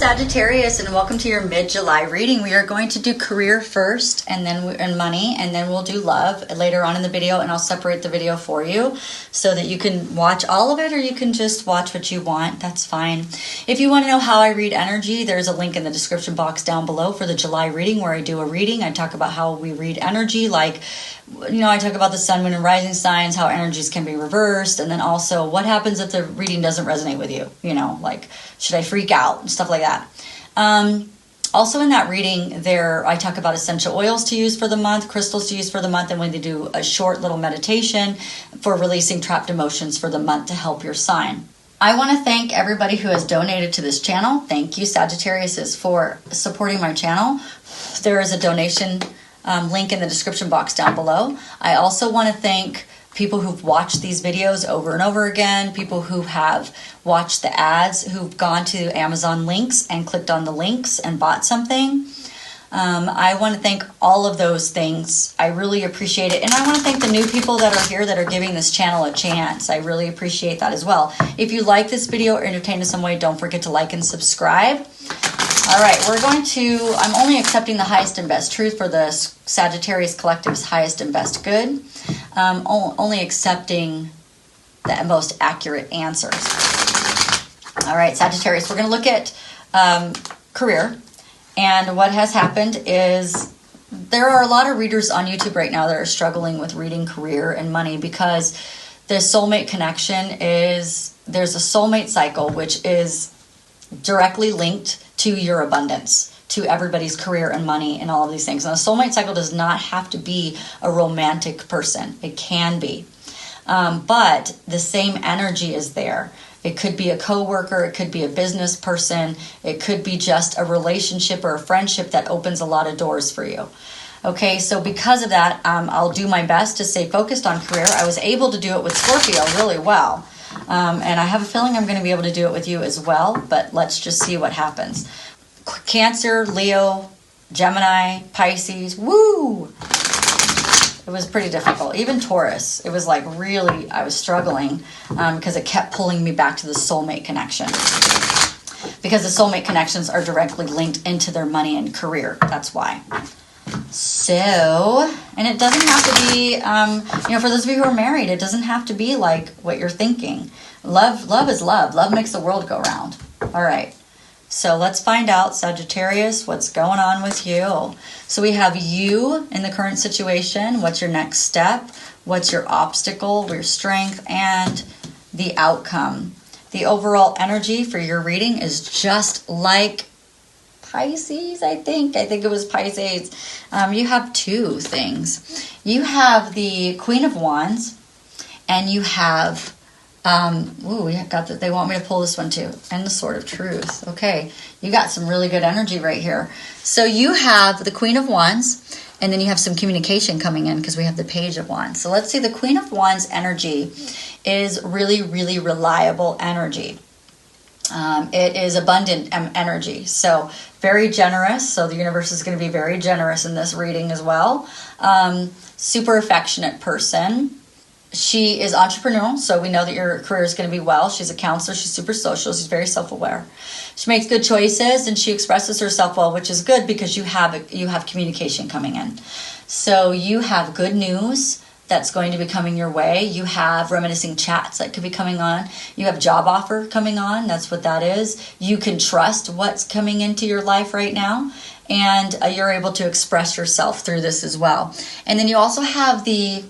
Sagittarius, and welcome to your mid-July reading. We are going to do career first, and then money, and then we'll do love later on in the video, and I'll separate the video for you so that you can watch all of it, or you can just watch what you want. That's fine. If you want to know how I read energy, there's a link in the description box down below for the July reading where I do a reading. I talk about how we read energy, like, you know, I talk about the sun, moon, and rising signs, how energies can be reversed, and then also what happens if the reading doesn't resonate with you, you know, like, should I freak out and stuff like that. Also in that reading there, I talk about essential oils to use for the month, crystals to use for the month, and when they do a short little meditation for releasing trapped emotions for the month to help your sign. I want to thank everybody who has donated to this channel. Thank you, Sagittarius, for supporting my channel. There is a donation link in the description box down below. I also want to thank people who've watched these videos over and over again, people who have watched the ads, who've gone to Amazon links and clicked on the links and bought something. I want to thank all of those things. I really appreciate it. And I want to thank the new people that are here that are giving this channel a chance. I really appreciate that as well. If you like this video or entertained in some way, don't forget to like and subscribe. All right, I'm only accepting the highest and best truth for the Sagittarius Collective's highest and best good. Only accepting the most accurate answers. All right, Sagittarius, we're going to look at career. And what has happened is there are a lot of readers on YouTube right now that are struggling with reading career and money because the soulmate connection there's a soulmate cycle, which is directly linked to your abundance, to everybody's career and money and all of these things. And a soulmate cycle does not have to be a romantic person. It can be. But the same energy is there. It could be a coworker, it could be a business person, it could be just a relationship or a friendship that opens a lot of doors for you. Okay, so because of that, I'll do my best to stay focused on career. I was able to do it with Scorpio really well. And I have a feeling I'm going to be able to do it with you as well, but let's just see what happens. Cancer, Leo, Gemini, Pisces, woo! It was pretty difficult. Even Taurus, it was like really, I was struggling because it kept pulling me back to the soulmate connection. Because the soulmate connections are directly linked into their money and career. That's why. So, and it doesn't have to be, for those of you who are married, it doesn't have to be like what you're thinking. Love is love. Love makes the world go round. All right. So let's find out, Sagittarius, what's going on with you. So we have you in the current situation. What's your next step? What's your obstacle, your strength, and the outcome? The overall energy for your reading is just like Pisces, I think it was Pisces. You have two things. You have the Queen of Wands, and you have they want me to pull this one too. And the Sword of Truth. Okay, you got some really good energy right here. So you have the Queen of Wands, and then you have some communication coming in because we have the Page of Wands. So let's see, the Queen of Wands energy is really, really reliable energy. It is abundant energy. So very generous. So the universe is going to be very generous in this reading as well. Super affectionate person. She is entrepreneurial, so we know that your career is going to be well. She's a counselor. She's super social. She's very self-aware. She makes good choices, and she expresses herself well, which is good because you have communication coming in. So you have good news that's going to be coming your way. You have reminiscing chats that could be coming on. You have job offer coming on. That's what that is. You can trust what's coming into your life right now, and you're able to express yourself through this as well. And then you also have the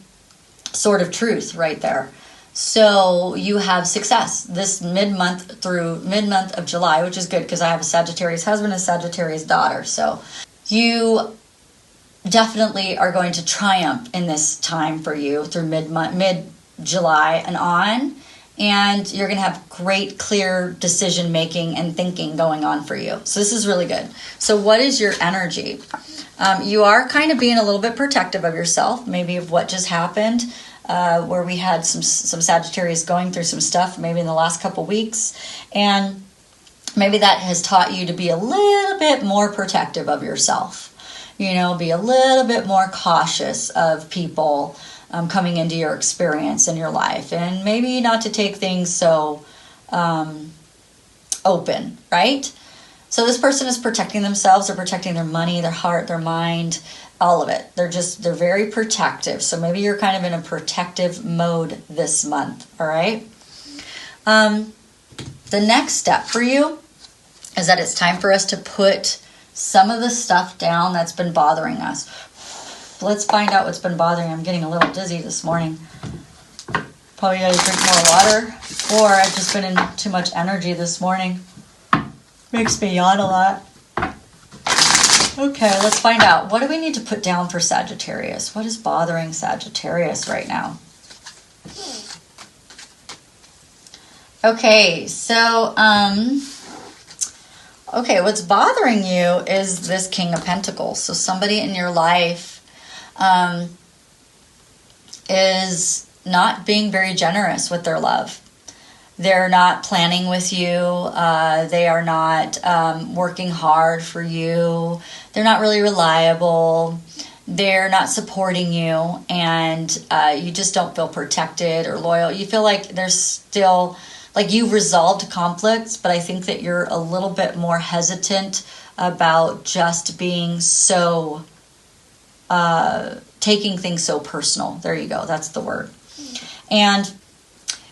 Sword of Truth right there. So you have success this mid-month through mid-month of July, which is good because I have a Sagittarius husband and a Sagittarius daughter. So you definitely are going to triumph in this time for you through mid-July and on. And you're going to have great, clear decision making and thinking going on for you. So this is really good. So what is your energy? You are kind of being a little bit protective of yourself, maybe of what just happened, where we had some Sagittarius going through some stuff maybe in the last couple weeks. And maybe that has taught you to be a little bit more protective of yourself. Be a little bit more cautious of people coming into your experience in your life, and maybe not to take things so open, right? So this person is protecting themselves. They're protecting their money, their heart, their mind, all of it. They're very protective. So maybe you're kind of in a protective mode this month. All right. The next step for you is that it's time for us to put some of the stuff down that's been bothering us. Let's find out what's been bothering. I'm getting a little dizzy this morning. Probably gotta drink more water, or I've just been in too much energy this morning. Makes me yawn a lot. Okay, let's find out. What do we need to put down for Sagittarius? What is bothering Sagittarius right now? Okay, so, okay, what's bothering you is this King of Pentacles. So somebody in your life is not being very generous with their love. They're not planning with you. They are not working hard for you. They're not really reliable. They're not supporting you. And you just don't feel protected or loyal. You feel like there's still, like you've resolved conflicts, but I think that you're a little bit more hesitant about just being so, taking things so personal. There you go. That's the word. And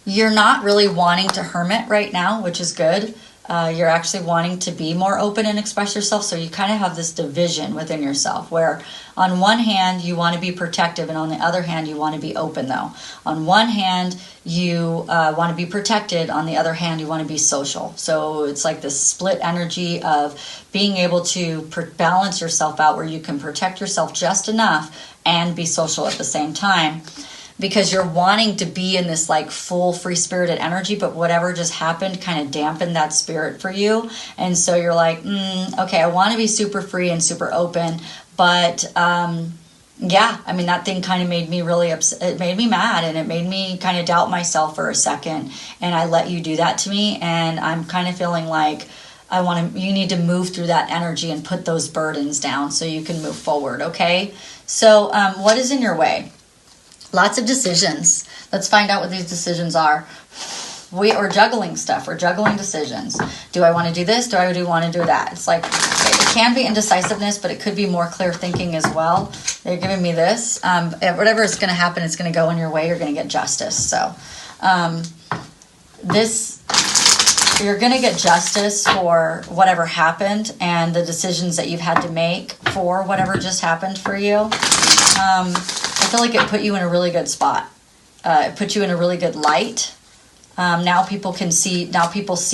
you're not really wanting to hermit right now, which is good. You're actually wanting to be more open and express yourself. So you kind of have this division within yourself where on one hand, you want to be protective, and on the other hand, you want to be open though. On one hand, you want to be protected. On the other hand, you want to be social. So it's like this split energy of being able to balance yourself out where you can protect yourself just enough and be social at the same time. Because you're wanting to be in this like full free-spirited energy, but whatever just happened kind of dampened that spirit for you. And so you're like, okay, I want to be super free and super open, but yeah, I mean, that thing kind of made me really upset. It made me mad, and it made me kind of doubt myself for a second. And I let you do that to me, and I'm kind of feeling like you need to move through that energy and put those burdens down so you can move forward, okay? So what is in your way? Lots of decisions. Let's find out what these decisions are. We're juggling stuff. We're juggling decisions. Do I want to do this? Do I want to do that? It's like, it can be indecisiveness, but it could be more clear thinking as well. They're giving me this. Whatever is going to happen, it's going to go in your way. You're going to get justice. So you're going to get justice for whatever happened and the decisions that you've had to make for whatever just happened for you. I feel like it put you in a really good spot. It put you in a really good light. Now people see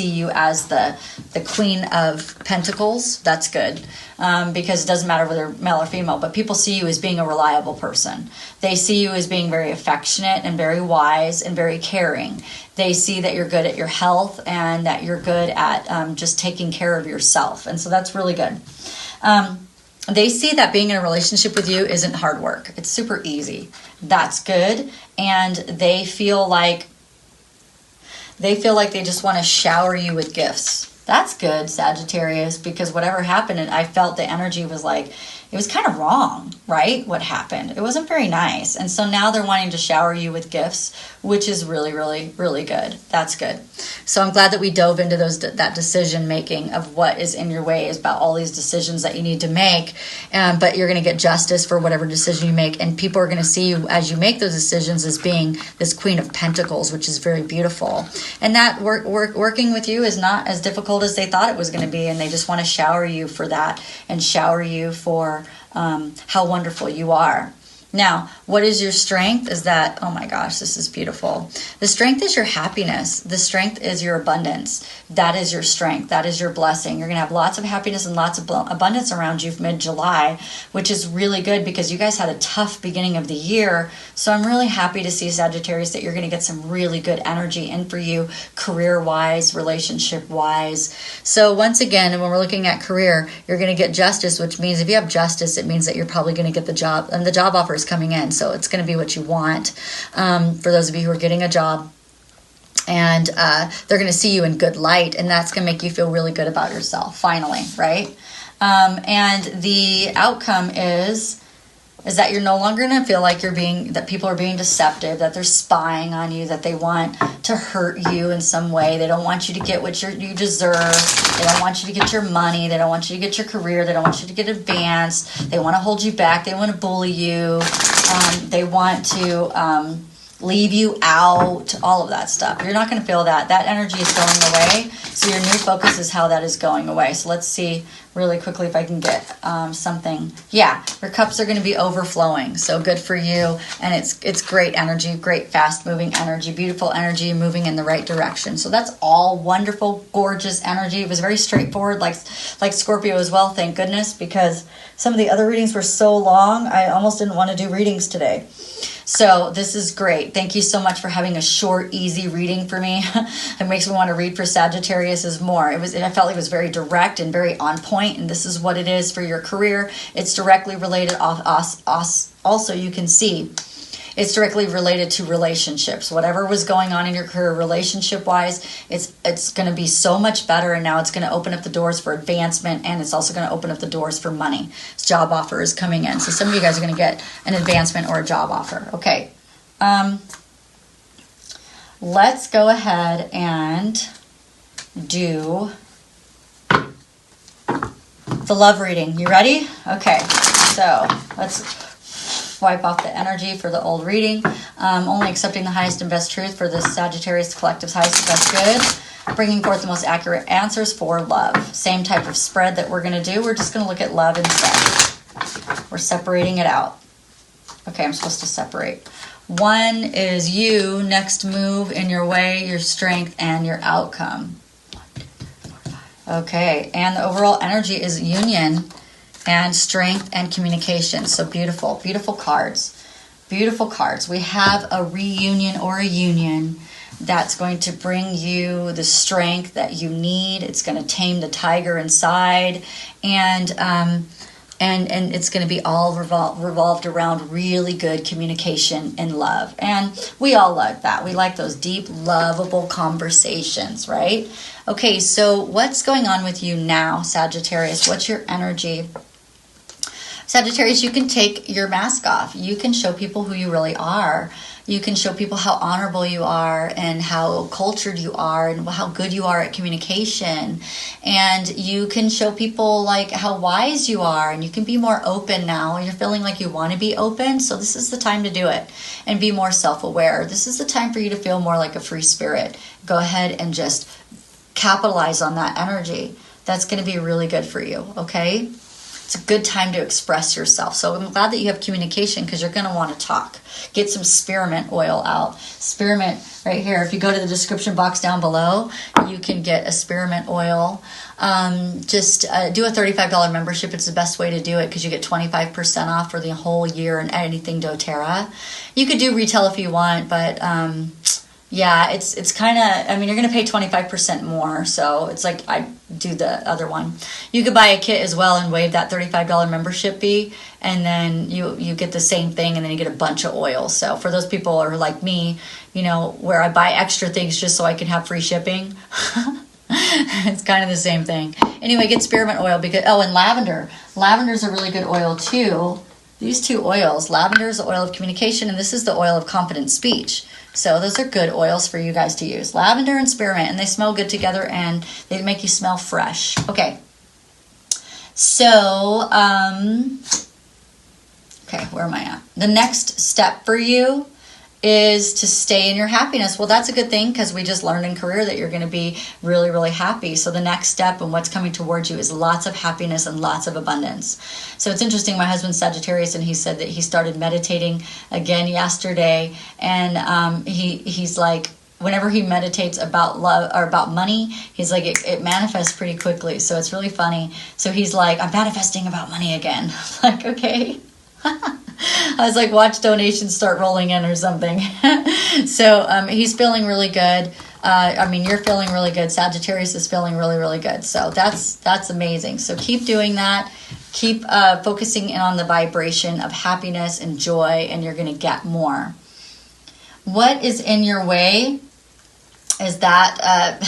you as the Queen of Pentacles. That's good. Because it doesn't matter whether male or female, but people see you as being a reliable person. They see you as being very affectionate and very wise and very caring. They see that you're good at your health and that you're good at just taking care of yourself. And so that's really good. They see that being in a relationship with you isn't hard work. It's super easy. That's good. And they feel like they just want to shower you with gifts. That's good, Sagittarius, because whatever happened, and I felt the energy was like, it was kind of wrong, right? What happened? It wasn't very nice. And so now they're wanting to shower you with gifts, which is really, really, really good. That's good. So I'm glad that we dove into that decision making of what is in your way is about all these decisions that you need to make. But you're going to get justice for whatever decision you make. And people are going to see you as you make those decisions as being this Queen of Pentacles, which is very beautiful. And that working with you is not as difficult as they thought it was going to be. And they just want to shower you for that and shower you for how wonderful you are. Now, what is your strength? Is that, oh my gosh, this is beautiful. The strength is your happiness. The strength is your abundance. That is your strength. That is your blessing. You're going to have lots of happiness and lots of abundance around you mid-July, which is really good because you guys had a tough beginning of the year. So I'm really happy to see, Sagittarius, that you're going to get some really good energy in for you, career-wise, relationship-wise. So once again, when we're looking at career, you're going to get justice, which means if you have justice, it means that you're probably going to get the job, and the job offer is coming in. So it's going to be what you want for those of you who are getting a job. And they're going to see you in good light, and that's going to make you feel really good about yourself, finally, right? And the outcome is is that you're no longer going to feel like that people are being deceptive, that they're spying on you, that they want to hurt you in some way. They don't want you to get what you deserve. They don't want you to get your money. They don't want you to get your career. They don't want you to get advanced. They want to hold you back. They want to bully you. They want to leave you out, all of that stuff. You're not going to feel that. That energy is going away. So your new focus is how that is going away. So let's see really quickly if I can get something. Yeah, your cups are going to be overflowing. So good for you. And it's great energy, great fast moving energy, beautiful energy, moving in the right direction. So that's all wonderful, gorgeous energy. It was very straightforward, like Scorpio as well, thank goodness, because some of the other readings were so long, I almost didn't want to do readings today. So this is great. Thank you so much for having a short, easy reading for me. It makes me want to read for Sagittarius is more. I felt like it was very direct and very on point, and this is what it is for your career. It's directly related. Also, you can see it's directly related to relationships. Whatever was going on in your career relationship-wise, it's going to be so much better, and now it's going to open up the doors for advancement, and it's also going to open up the doors for money. Job offer is coming in. So some of you guys are going to get an advancement or a job offer. Okay. Let's go ahead and do the love reading. You ready? Okay. So let's wipe off the energy for the old reading. Only accepting the highest and best truth for the Sagittarius collective's highest and best good. Bringing forth the most accurate answers for love. Same type of spread that we're going to do. We're just going to look at love instead. We're separating it out. Okay, I'm supposed to separate. One is you, next move in your way, your strength, and your outcome. 1, 2, 3, 4, 5. Okay, and the overall energy is union and strength and communication. So beautiful, beautiful cards. Beautiful cards. We have a reunion or a union that's going to bring you the strength that you need. It's going to tame the tiger inside, and it's going to be all revolved around really good communication and love. And we all like that. We like those deep, lovable conversations, right? Okay, so what's going on with you now, Sagittarius? What's your energy? Sagittarius, you can take your mask off. You can show people who you really are. You can show people how honorable you are and how cultured you are and how good you are at communication. And you can show people like how wise you are, and you can be more open now. You're feeling like you want to be open, so this is the time to do it and be more self-aware. This is the time for you to feel more like a free spirit. Go ahead and just capitalize on that energy. That's going to be really good for you, okay? It's a good time to express yourself. So I'm glad that you have communication, because you're going to want to talk. Get some spearmint oil out. Spearmint right here. If you go to the description box down below, you can get a spearmint oil. Just do a $35 membership. It's the best way to do it, because you get 25% off for the whole year and anything doTERRA. You could do retail if you want, but yeah, it's kind of, I mean, you're going to pay 25% more. So it's like I do the other one. You could buy a kit as well and waive that $35 membership fee. And then you get the same thing, and then you get a bunch of oil. So for those people who are like me, you know, where I buy extra things just so I can have free shipping, it's kind of the same thing. Anyway, get spearmint oil because, oh, and lavender. Lavender's a really good oil too. These two oils, lavender is the oil of communication, and this is the oil of confident speech. So those are good oils for you guys to use. Lavender and spearmint, and they smell good together, and they make you smell fresh. Okay. So, okay, where am I at? The next step for you is to stay in your happiness. Well, that's a good thing, because we just learned in career that you're going to be really, really happy. So the next step and what's coming towards you is lots of happiness and lots of abundance. So it's interesting. My husband's Sagittarius, and he said that he started meditating again yesterday. And he's like, whenever he meditates about love or about money, he's like, it manifests pretty quickly. So it's really funny. So he's like, I'm manifesting about money again. I'm like, okay. I was like, watch donations start rolling in or something. So he's feeling really good. I mean, you're feeling really good. Sagittarius is feeling really, really good. So that's amazing. So keep doing that. Keep focusing in on the vibration of happiness and joy, and you're going to get more. What is in your way? is that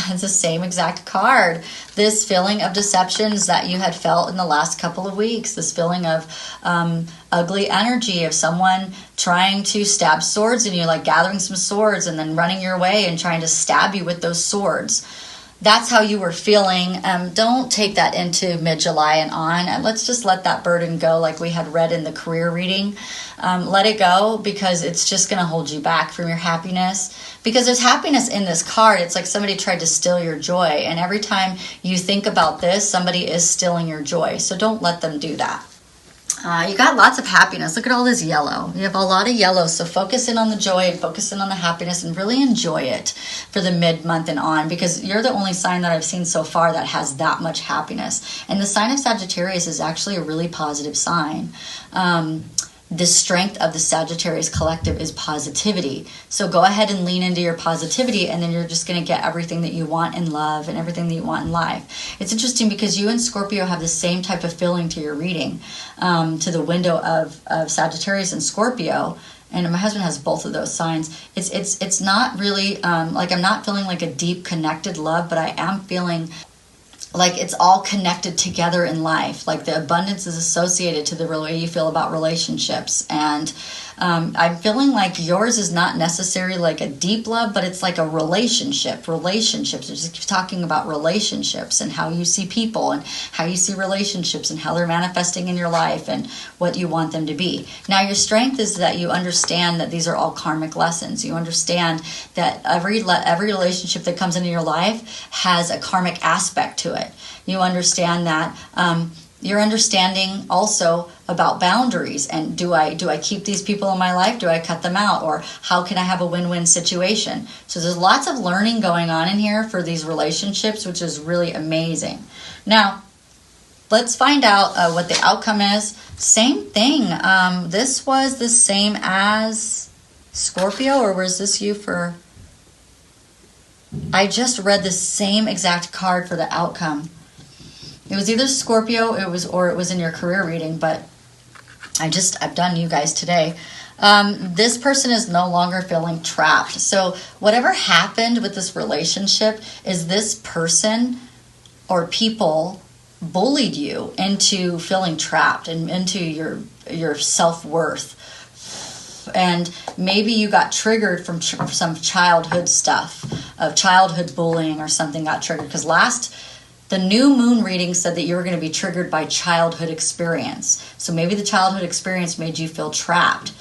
it's the same exact card. This feeling of deceptions that you had felt in the last couple of weeks, this feeling of ugly energy of someone trying to stab swords in you, like gathering some swords and then running your way and trying to stab you with those swords. That's how you were feeling. Don't take that into mid-July and on. Let's just let that burden go, like we had read in the career reading. Let it go, because it's just going to hold you back from your happiness. Because there's happiness in this card. It's like somebody tried to steal your joy. And every time you think about this, somebody is stealing your joy. So don't let them do that. You got lots of happiness. Look at all this yellow. You have a lot of yellow, so focus in on the joy and focus in on the happiness and really enjoy it for the mid-month and on, because you're the only sign that I've seen so far that has that much happiness. And the sign of Sagittarius is actually a really positive sign. The strength of the Sagittarius collective is positivity. So go ahead and lean into your positivity, and then you're just going to get everything that you want in love and everything that you want in life. It's interesting because you and Scorpio have the same type of feeling to your reading, to the window of Sagittarius and Scorpio. And my husband has both of those signs. It's not really, like I'm not feeling like a deep connected love, but I am feeling like it's all connected together in life. Like the abundance is associated to the way you feel about relationships. And I'm feeling like yours is not necessarily like a deep love, but it's like a relationship. Relationships. It just keeps talking about relationships and how you see people and how you see relationships and how they're manifesting in your life and what you want them to be. Now, your strength is that you understand that these are all karmic lessons. You understand that every relationship that comes into your life has a karmic aspect to it. You understand that you're understanding also about boundaries, and do I keep these people in my life? Do I cut them out? Or how can I have a win-win situation? So there's lots of learning going on in here for these relationships, which is really amazing. Now, let's find out what the outcome is. Same thing. This was the same as Scorpio, or was this you for... I just read the same exact card for the outcome. It was either Scorpio, or it was in your career reading, but I've done you guys today. This person is no longer feeling trapped. So whatever happened with this relationship is this person or people bullied you into feeling trapped and into your self-worth. And maybe you got triggered from some childhood stuff, of childhood bullying or something got triggered. Because the new moon reading said that you were going to be triggered by childhood experience. So maybe the childhood experience made you feel trapped.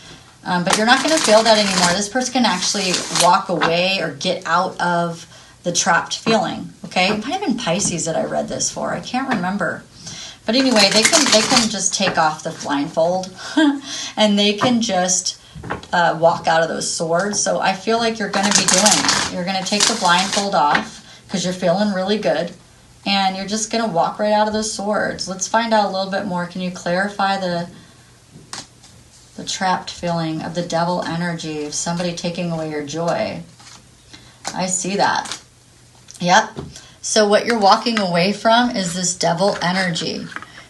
But you're not going to feel that anymore. This person can actually walk away or get out of the trapped feeling. Okay? It might have been Pisces that I read this for. I can't remember. But anyway, they can just take off the blindfold and they can just walk out of those swords. So I feel like you're going to be doing it. You're going to take the blindfold off because you're feeling really good. And you're just going to walk right out of those swords. Let's find out a little bit more. Can you clarify the trapped feeling of the devil energy of somebody taking away your joy? I see that. Yep. So what you're walking away from is this devil energy.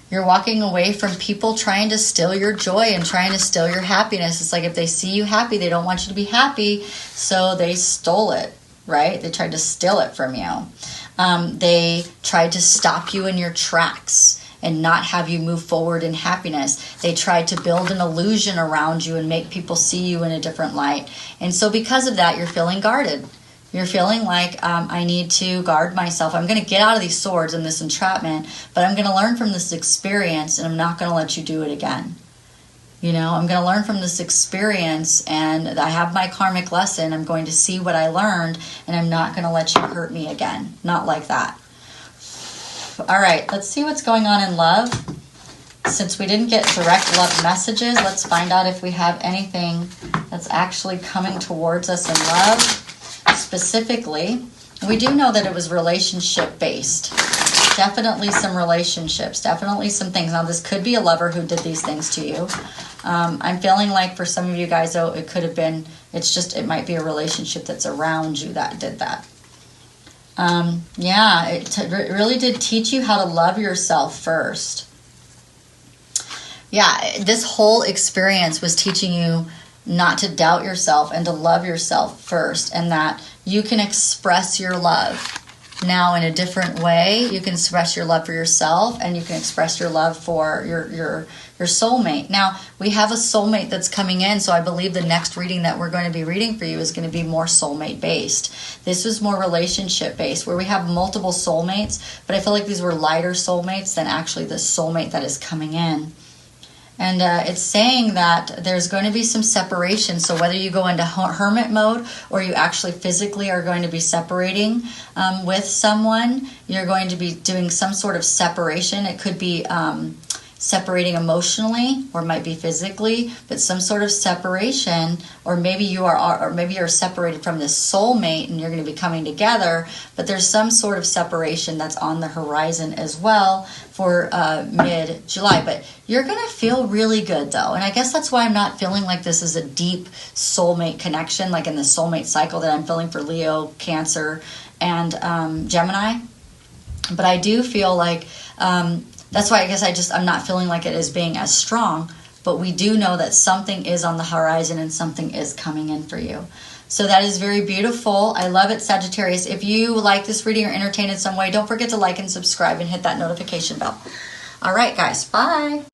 You're walking away from people trying to steal your joy and trying to steal your happiness. It's like if they see you happy, they don't want you to be happy, so they stole it, right? They tried to steal it from you. They tried to stop you in your tracks and not have you move forward in happiness. They tried to build an illusion around you and make people see you in a different light. And so because of that, you're feeling guarded. You're feeling like, I need to guard myself. I'm going to get out of these swords and this entrapment, but I'm going to learn from this experience, and I'm not going to let you do it again. You know, I'm going to learn from this experience, and I have my karmic lesson. I'm going to see what I learned, and I'm not going to let you hurt me again. Not like that. All right, let's see what's going on in love. Since we didn't get direct love messages, let's find out if we have anything that's actually coming towards us in love. Specifically, we do know that it was relationship based. Definitely some relationships, definitely some things. Now, this could be a lover who did these things to you. I'm feeling like for some of you guys, though, it could have been, it might be a relationship that's around you that did that. Yeah, it really did teach you how to love yourself first. Yeah, this whole experience was teaching you not to doubt yourself and to love yourself first, and that you can express your love now in a different way. You can express your love for yourself, and you can express your love for your soulmate. Now, we have a soulmate that's coming in, so I believe the next reading that we're going to be reading for you is going to be more soulmate based. This was more relationship based, where we have multiple soulmates, but I feel like these were lighter soulmates than actually the soulmate that is coming in. And it's saying that there's going to be some separation. So whether you go into hermit mode or you actually physically are going to be separating with someone, you're going to be doing some sort of separation. It could be separating emotionally, or it might be physically, but some sort of separation. Or maybe you're separated from this soulmate and you're going to be coming together, but there's some sort of separation that's on the horizon as well for mid-July. But you're going to feel really good though, and I guess that's why I'm not feeling like this is a deep soulmate connection, like in the soulmate cycle that I'm feeling for Leo, Cancer, and Gemini. But I do feel like that's why I guess I'm not feeling like it is being as strong, but we do know that something is on the horizon and something is coming in for you. So that is very beautiful. I love it, Sagittarius. If you like this reading or entertained in some way, don't forget to like and subscribe and hit that notification bell. All right, guys. Bye.